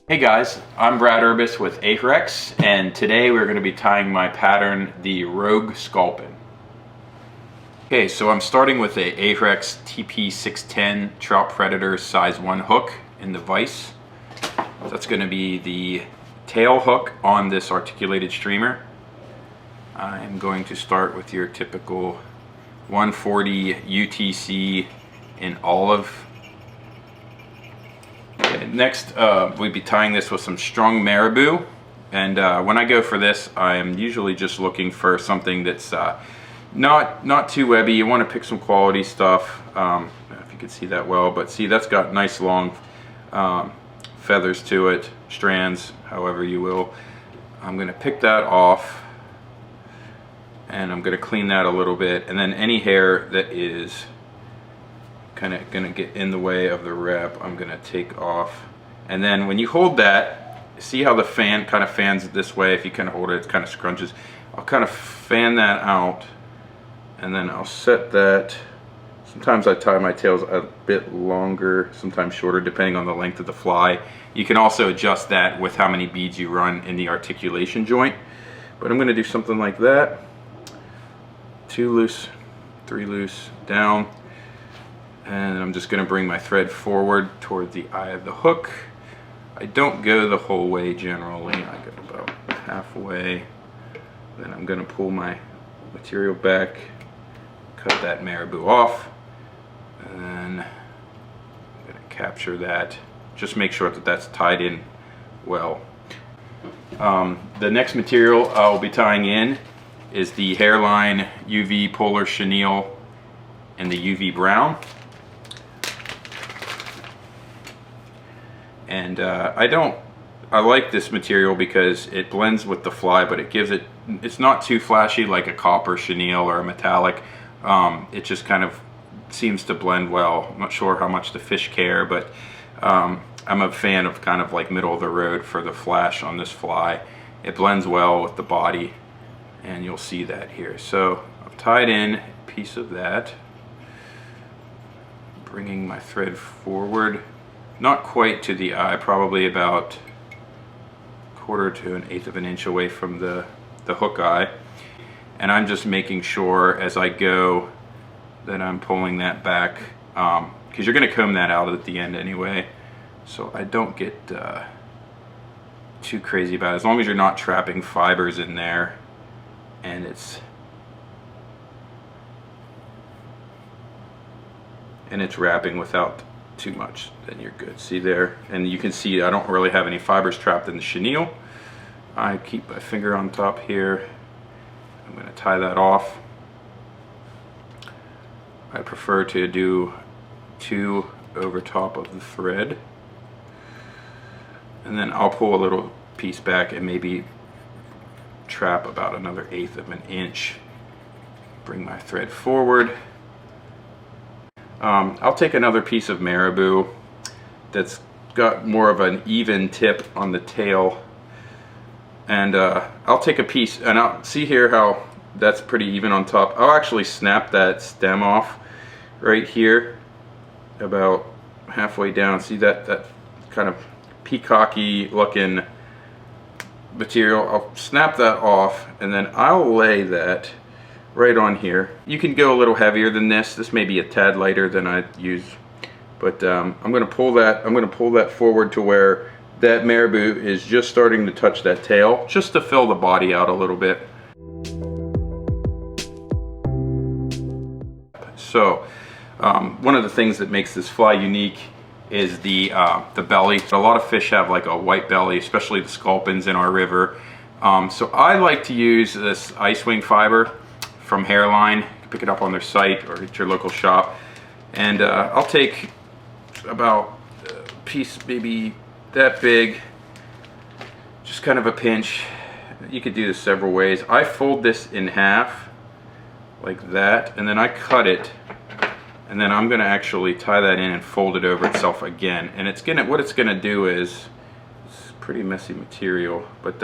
Hey guys, I'm Brad Urbas with Ahrex, and today we're going to be tying my pattern, the Rogue Sculpin. Okay, so I'm starting with a Ahrex TP610 Trout Predator size 1 hook in the vise. That's going to be the tail hook on this articulated streamer. I'm going to start with your typical 140 UTC in olive. Next, we'd be tying this with some strung marabou, and when I go for this, I'm usually just looking for something that's not too webby. You want to pick some quality stuff. If you can see that well, but see, that's got nice long feathers to it, strands, however you will. I'm going to pick that off, and I'm going to clean that a little bit, and then any hair that is kind of gonna get in the way of the rep, I'm gonna take off. And then when you hold that, see how the fan kind of fans this way. If you kind of hold it, it kind of scrunches. I'll kind of fan that out, and then I'll set that. Sometimes I tie my tails a bit longer, sometimes shorter, depending on the length of the fly. You can also adjust that with how many beads you run in the articulation joint. But I'm gonna do something like that. 2 loose, 3 loose, down. And I'm just going to bring my thread forward toward the eye of the hook. I don't go the whole way generally. I go about halfway. Then I'm going to pull my material back, cut that marabou off, and then I'm going to capture that. Just make sure that that's tied in well. The next material I'll be tying in is the hairline UV Polar Chenille in the UV brown. And I like this material because it blends with the fly, but it gives it, it's not too flashy like a copper chenille or a metallic. It just kind of seems to blend well. I'm not sure how much the fish care, but I'm a fan of kind of like middle of the road for the flash on this fly. It blends well with the body, and you'll see that here. So I've tied in a piece of that, bringing my thread forward. Not quite to the eye, probably about 1/4 to 1/8 of an inch away from the hook eye. And I'm just making sure as I go that I'm pulling that back, because you're going to comb that out at the end anyway. So I don't get too crazy about it. As long as you're not trapping fibers in there and it's wrapping without too much, then you're good. See there, and you can see I don't really have any fibers trapped in the chenille. I keep my finger on top here. I'm going to tie that off. I prefer to do 2 over top of the thread, and then I'll pull a little piece back and maybe trap about another 1/8 of an inch. Bring my thread forward. I'll take another piece of marabou that's got more of an even tip on the tail, and I'll take a piece, and I'll see here how that's pretty even on top. I'll actually snap that stem off right here about halfway down. See that kind of peacocky looking material? I'll snap that off, and then I'll lay that right on here. You can go a little heavier than this. This may be a tad lighter than I'd use, but I'm going to pull that forward to where that marabou is just starting to touch that tail, just to fill the body out a little bit. So one of the things that makes this fly unique is the belly. A lot of fish have like a white belly, especially the sculpins in our river. So I like to use this ice wing fiber from Hairline. You can pick it up on their site or at your local shop. And I'll take about a piece maybe that big, just kind of a pinch. You could do this several ways. I fold this in half like that, and then I cut it, and then I'm gonna actually tie that in and fold it over itself again. And it's gonna, what it's gonna do is, it's pretty messy material, but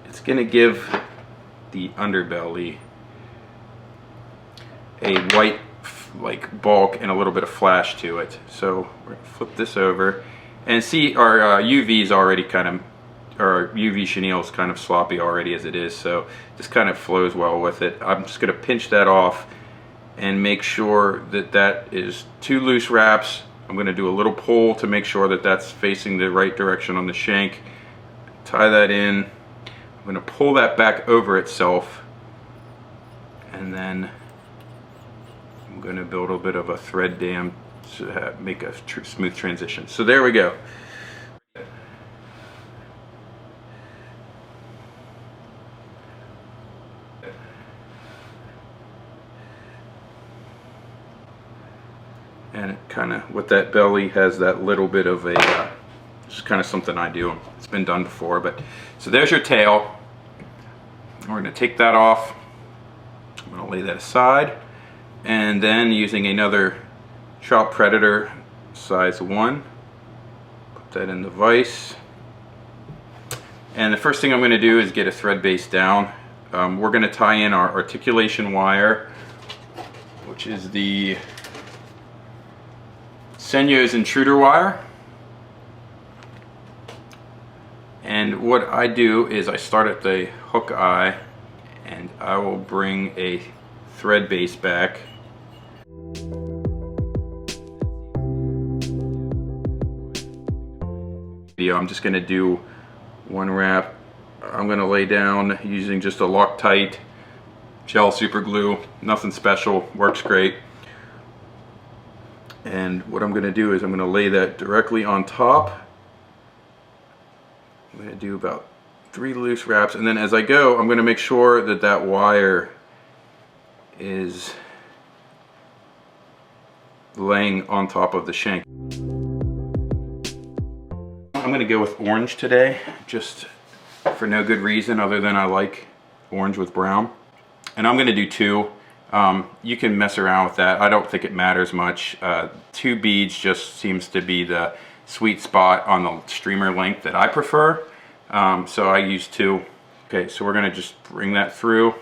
it's gonna give the underbelly a white like bulk and a little bit of flash to it. So we're gonna flip this over, And see, our UV is already kind of, or UV chenille is kind of sloppy already as it is, so this kind of flows well with it. I'm just going to pinch that off and make sure that that is 2 loose wraps. I'm going to do a little pull to make sure that that's facing the right direction on the shank. Tie that in. I'm going to pull that back over itself, and then I'm going to build a bit of a thread dam to make a smooth transition. So there we go. And it kind of, with that belly, has that little bit of a, just kind of something I do. It's been done before, but, so there's your tail. We're gonna take that off. I'm gonna lay that aside. And then using another Trout Predator size 1, put that in the vise. And the first thing I'm gonna do is get a thread base down. We're gonna tie in our articulation wire, which is the Senyo's Intruder wire. And what I do is I start at the hook eye and I will bring a thread base back. I'm just going to do 1 wrap. I'm going to lay down using just a Loctite gel super glue, nothing special, works great. And what I'm going to do is I'm going to lay that directly on top. I'm going to do about 3 loose wraps, and then as I go, I'm going to make sure that that wire is laying on top of the shank. I'm going to go with orange today, just for no good reason other than I like orange with brown. And I'm going to do 2. You can mess around with that. I don't think it matters much. 2 beads just seems to be the sweet spot on the streamer length that I prefer. So I use 2. Okay, so we're going to just bring that through.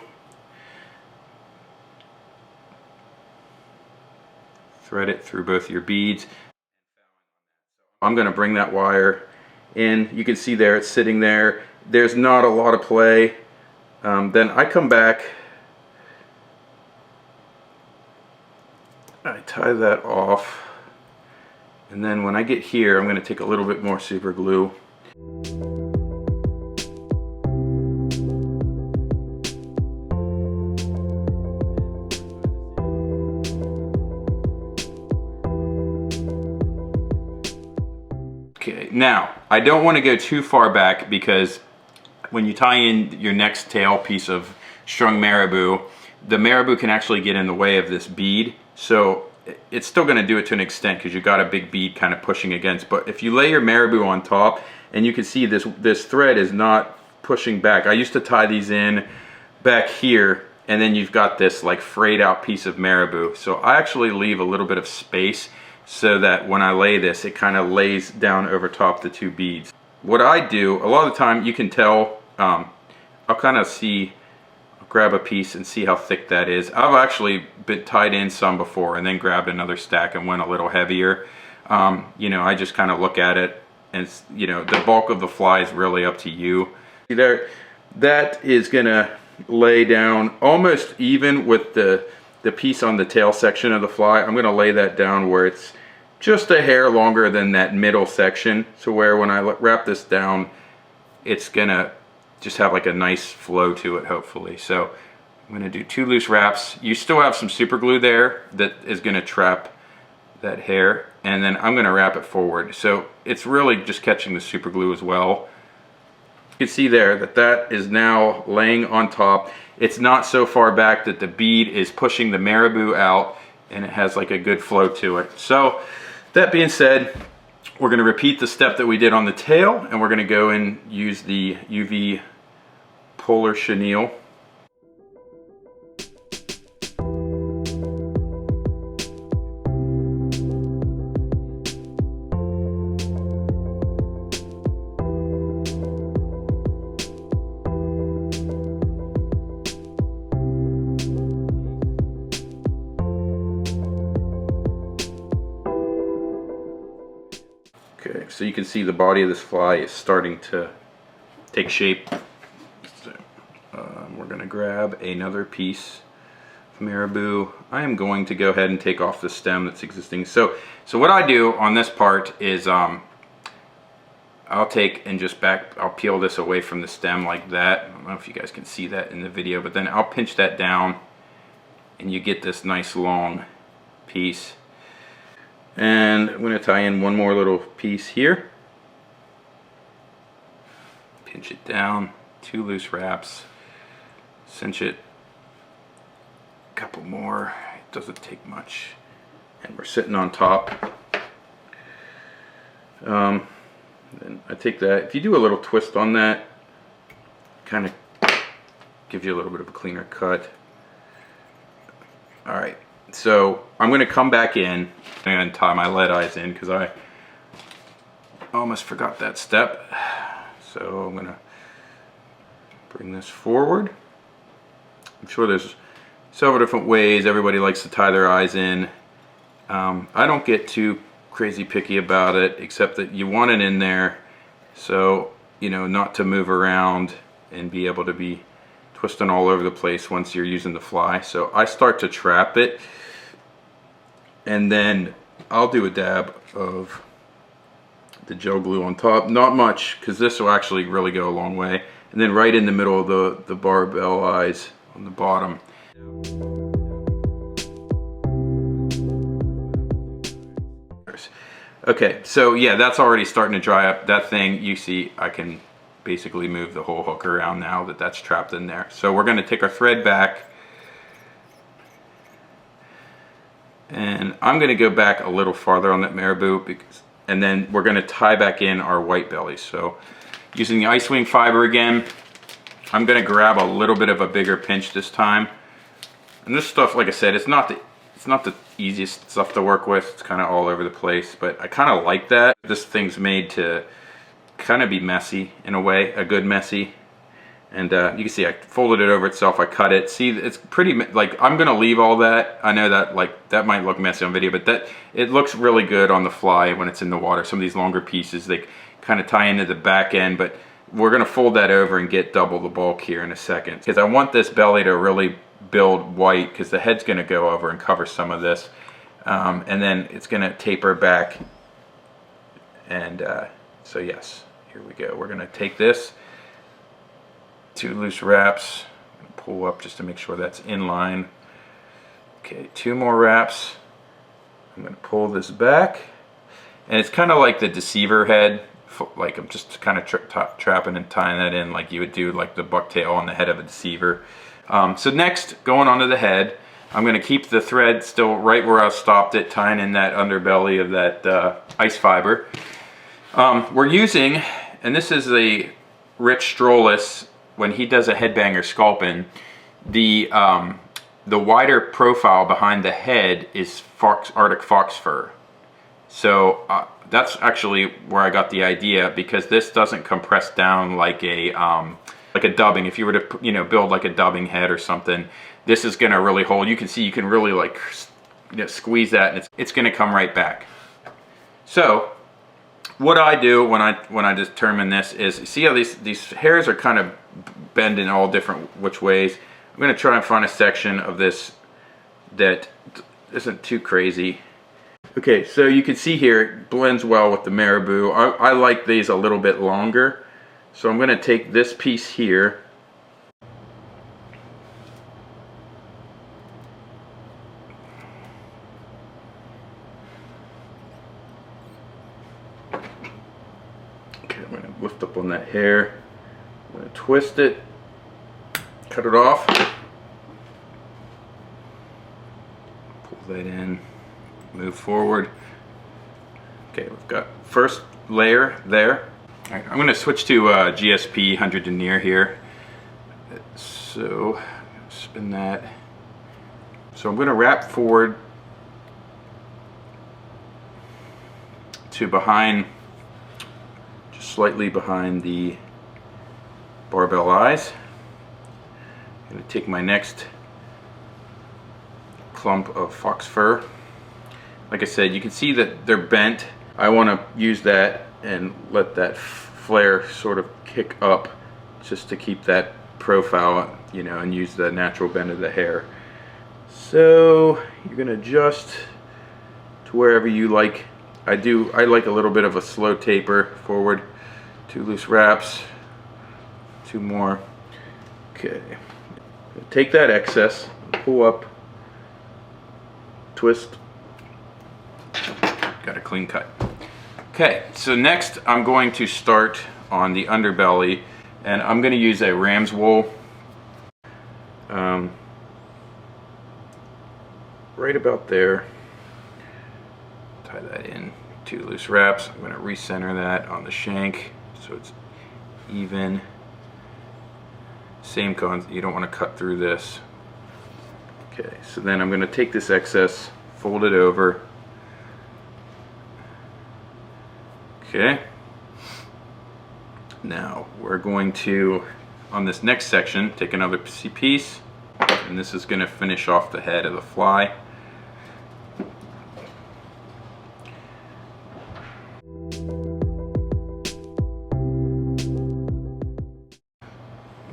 Thread it through both your beads. I'm going to bring that wire in. You can see there it's sitting there. There's not a lot of play. Then I come back. I tie that off, and then when I get here, I'm going to take a little bit more super glue. Okay, now I don't want to go too far back, because when you tie in your next tail piece of strung marabou, the marabou can actually get in the way of this bead. So it's still going to do it to an extent because you got a big bead kind of pushing against. But if you lay your marabou on top, and you can see this thread is not pushing back. I used to tie these in back here, and then you've got this like frayed out piece of marabou. So I actually leave a little bit of space so that when I lay this, it kind of lays down over top the 2 beads. What I do, a lot of the time you can tell, I'll kind of see, grab a piece and see how thick that is. I've actually been tied in some before and then grabbed another stack and went a little heavier. You know, I just kind of look at it, and you know, the bulk of the fly is really up to you. See there, that is gonna lay down almost even with the piece on the tail section of the fly. I'm gonna lay that down where it's just a hair longer than that middle section, so where when I wrap this down, it's gonna just have like a nice flow to it, hopefully. So I'm going to do 2 loose wraps. You still have some super glue there that is going to trap that hair, and then I'm going to wrap it forward. So it's really just catching the super glue as well. You can see there that that is now laying on top. It's not so far back that the bead is pushing the marabou out, and it has like a good flow to it. So that being said, we're going to repeat the step that we did on the tail, and we're going to go and use the UV polar chenille. Okay, so you can see the body of this fly is starting to take shape. So, we're going to grab another piece of marabou. I am going to go ahead and take off the stem that's existing. So what I do on this part is I'll take and I'll peel this away from the stem like that. I don't know if you guys can see that in the video, but then I'll pinch that down and you get this nice long piece. And I'm going to tie in one more little piece here. Pinch it down, 2 loose wraps, cinch it, a couple more, it doesn't take much. And we're sitting on top. Then I take that, if you do a little twist on that, kind of gives you a little bit of a cleaner cut. Alright, so I'm going to come back in and tie my lead eyes in because I almost forgot that step. So I'm going to bring this forward. I'm sure there's several different ways everybody likes to tie their eyes in. I don't get too crazy picky about it, except that you want it in there so, you know, not to move around and be able to be twisting all over the place once you're using the fly. So I start to trap it, and then I'll do a dab of the gel glue on top. Not much, because this will actually really go a long way. And then right in the middle of the barbell eyes on the bottom. Okay, so yeah, that's already starting to dry up. That thing, you see, I can basically move the whole hook around now that that's trapped in there. So we're going to take our thread back, and I'm going to go back a little farther on that marabou, and then we're going to tie back in our white belly. So using the Ice Wing Fibre again, I'm going to grab a little bit of a bigger pinch this time. And this stuff, like I said, it's not the easiest stuff to work with. It's kind of all over the place, but I kind of like that. This thing's made to kind of be messy in a way, a good messy. And you can see I folded it over itself, I cut it. See, it's pretty, like, I'm gonna leave all that. I know that, like, that might look messy on video, but it looks really good on the fly when it's in the water. Some of these longer pieces, they kind of tie into the back end, but we're gonna fold that over and get double the bulk here in a second. Because I want this belly to really build white, because the head's gonna go over and cover some of this. And then it's gonna taper back. And so yes, here we go. We're gonna take this, 2 loose wraps, pull up just to make sure that's in line. Okay, 2 more wraps. I'm gonna pull this back, and it's kind of like the deceiver head. Like, I'm just kind of trapping and tying that in like you would do like the bucktail on the head of a deceiver. So next, going onto the head, I'm gonna keep the thread still right where I stopped it, tying in that underbelly of that ice fiber. We're using, and this is a Rich Strollis, when he does a headbanger Sculpin, the wider profile behind the head is Arctic fox fur. So that's actually where I got the idea, because this doesn't compress down like a dubbing. If you were to, you know, build like a dubbing head or something, this is going to really hold. You can see, you can really, like, you know, squeeze that, and it's going to come right back. So what I do when I determine this is, see how these hairs are kind of bending all different which ways. I'm going to try and find a section of this that isn't too crazy. Okay, so you can see here it blends well with the marabou. I like these a little bit longer, so I'm going to take this piece here. Okay, I'm going to lift up on that hair. I'm going to twist it, cut it off, pull that in, move forward. Okay, we've got first layer there. All right, I'm going to switch to GSP 100 denier here. So spin that. So I'm going to wrap forward to behind, just slightly behind the barbell eyes. I'm going to take my next clump of fox fur. Like I said, you can see that they're bent. I want to use that and let that flare sort of kick up just to keep that profile, you know, and use the natural bend of the hair. So you're going to adjust to wherever you like. I like a little bit of a slow taper forward. 2 loose wraps, 2 more. Okay, take that excess, pull up, twist, got a clean cut. Okay, so next I'm going to start on the underbelly, and I'm going to use a ram's wool. Right about there. Tie that in 2 loose wraps. I'm going to recenter that on the shank so it's even. Same concept, you don't want to cut through this. Okay, so then I'm going to take this excess, fold it over. Okay. Now we're going to, on this next section, take another piece, and this is going to finish off the head of the fly.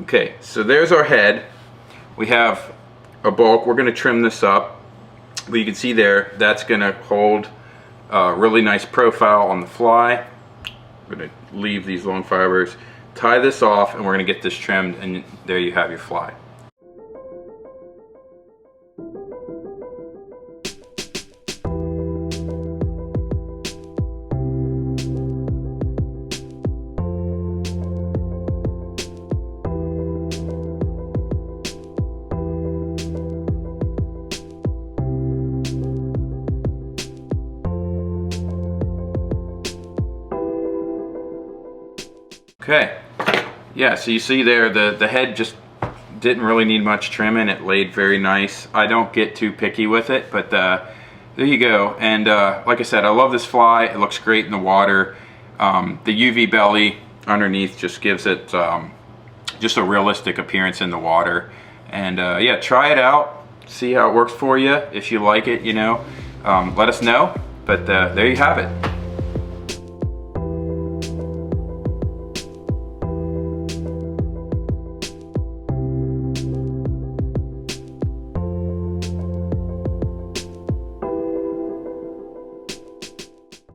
Okay, so there's our head. We have a bulk. We're going to trim this up. But you can see there, that's going to hold a really nice profile on the fly. We're going to leave these long fibers, tie this off, and we're going to get this trimmed, and there you have your fly. Okay, yeah, so you see there the head just didn't really need much trimming. It laid very nice. I don't get too picky with it, but there you go. And like I said, I love this fly. It looks great in the water. The UV belly underneath just gives it just a realistic appearance in the water. And yeah, try it out, see how it works for you. If you like it, you know, let us know. But there you have it.